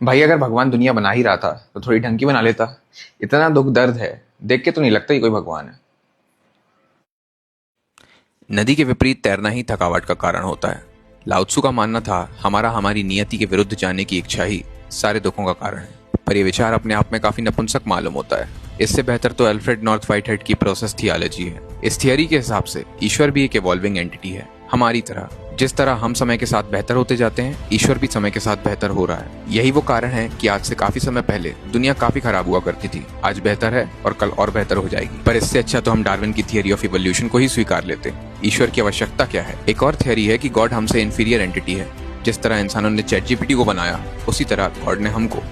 भाई अगर भगवान दुनिया बना ही रहा था तो थोड़ी ढंग की बना लेता। इतना दुख दर्द है, देख के तो नहीं लगता ही कोई भगवान है। नदी के विपरीत तैरना ही थकावट का कारण होता है। लाओ त्सु का मानना था हमारी नियति के विरुद्ध जाने की इच्छा ही सारे दुखों का कारण है। पर यह विचार अपने आप में काफी नपुंसक मालूम होता है। इससे बेहतर तो अल्फ्रेड नॉर्थ व्हाइटहेड की प्रोसेस थियोलॉजी है। इस थियरी के हिसाब से ईश्वर भी एक इवॉल्विंग एंटिटी है, हमारी तरह। जिस तरह हम समय के साथ बेहतर होते जाते हैं, ईश्वर भी समय के साथ बेहतर हो रहा है। यही वो कारण है कि आज से काफी समय पहले दुनिया काफी खराब हुआ करती थी, आज बेहतर है और कल और बेहतर हो जाएगी। पर इससे अच्छा तो हम डार्विन की थियरी ऑफ इवोल्यूशन को ही स्वीकार लेते। ईश्वर की आवश्यकता क्या है? एक और थियरी है कि गॉड हमसे इंफीरियर एंटिटी है। जिस तरह इंसानों ने चैट जीपीटी को बनाया, उसी तरह गॉड ने हमको।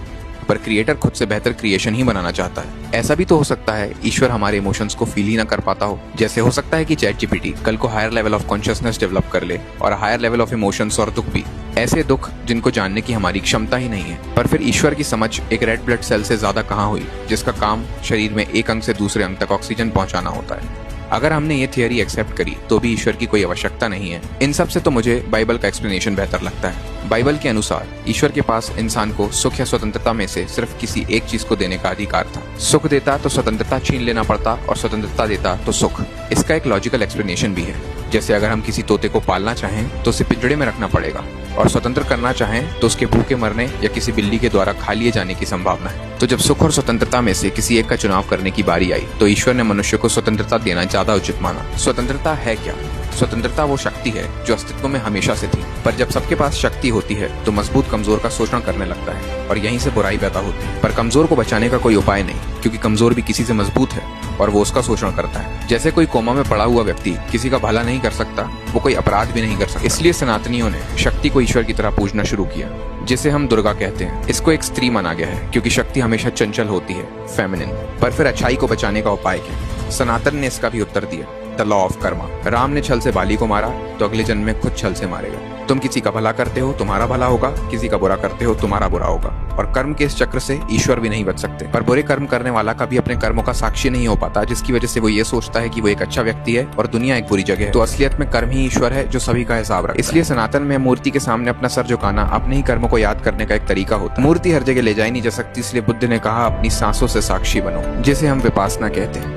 पर क्रिएटर खुद से बेहतर क्रिएशन ही बनाना चाहता है। ऐसा भी तो हो सकता है ईश्वर हमारे इमोशंस को फील ही ना कर पाता हो। जैसे हो सकता है कि चैट जीपीटी कल को higher level of consciousness develop कर ले, और हायर लेवल ऑफ इमोशंस और दुख भी, ऐसे दुख जिनको जानने की हमारी क्षमता ही नहीं है। पर फिर ईश्वर की समझ एक रेड ब्लड सेल से ज्यादा कहाँ हुई, जिसका काम शरीर में एक अंग से दूसरे अंग तक ऑक्सीजन पहुंचाना होता है। अगर हमने ये थियरी एक्सेप्ट करी तो भी ईश्वर की कोई आवश्यकता नहीं है। इन सब से तो मुझे बाइबल का एक्सप्लेनेशन बेहतर लगता है। बाइबल के अनुसार ईश्वर के पास इंसान को सुख या स्वतंत्रता में से सिर्फ किसी एक चीज को देने का अधिकार था। सुख देता तो स्वतंत्रता छीन लेना पड़ता, और स्वतंत्रता देता तो सुख। इसका एक लॉजिकल एक्सप्लेनेशन भी है। जैसे अगर हम किसी तोते को पालना चाहें तो उसे पिंजड़े में रखना पड़ेगा, और स्वतंत्र करना चाहें तो उसके भूखे मरने या किसी बिल्ली के द्वारा खा लिए जाने की संभावना है। तो जब सुख और स्वतंत्रता में से किसी एक का चुनाव करने की बारी आई तो ईश्वर ने मनुष्य को स्वतंत्रता देना ज्यादा उचित माना। स्वतंत्रता है क्या? स्वतंत्रता वो शक्ति है जो अस्तित्व में हमेशा से थी। पर जब सबके पास शक्ति होती है तो मजबूत कमजोर का शोषण करने लगता है, और यहीं से बुराई पैदा होती है। पर कमजोर को बचाने का कोई उपाय नहीं, क्योंकि कमजोर भी किसी से मजबूत है और वो उसका शोषण करता है। जैसे कोई कोमा में पड़ा हुआ व्यक्ति किसी का भला नहीं कर सकता, वो कोई अपराध भी नहीं कर सकता। इसलिए सनातनियों ने शक्ति को ईश्वर की तरह पूजना शुरू किया, जिसे हम दुर्गा कहते हैं। इसको एक स्त्री माना गया है क्योंकि शक्ति हमेशा चंचल होती है, फेमिनिन। पर फिर अच्छाई को बचाने का उपाय क्या? सनातन ने इसका भी उत्तर दिया, the law of Karma. Ram ने छल से बाली को मारा तो अगले जन्म में खुद छल से मारेगा। तुम किसी का भला करते हो तुम्हारा भला होगा, किसी का बुरा करते हो तुम्हारा बुरा होगा। और कर्म के इस चक्र से ईश्वर भी नहीं बच सकते। पर बुरे कर्म करने वाला कभी अपने कर्मों का साक्षी नहीं हो पाता, जिसकी वजह से वो ये सोचता है कि वो एक अच्छा व्यक्ति है और दुनिया एक बुरी जगह है। तो असलियत में कर्म ही ईश्वर है जो सभी का हिसाब रखता है। इसलिए सनातन में मूर्ति के सामने अपना सर झुकाना अपने ही कर्मों को याद करने का एक तरीका होता है। मूर्ति हर जगह ले जाई नहीं जा सकती, इसलिए बुद्ध ने कहा अपनी सांसों से साक्षी बनो, जिसे हम विपासना कहते हैं।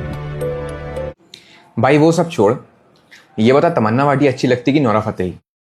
भाई वो सब छोड़, ये बता तमन्ना वाटी अच्छी लगती कि नोरा फतेही?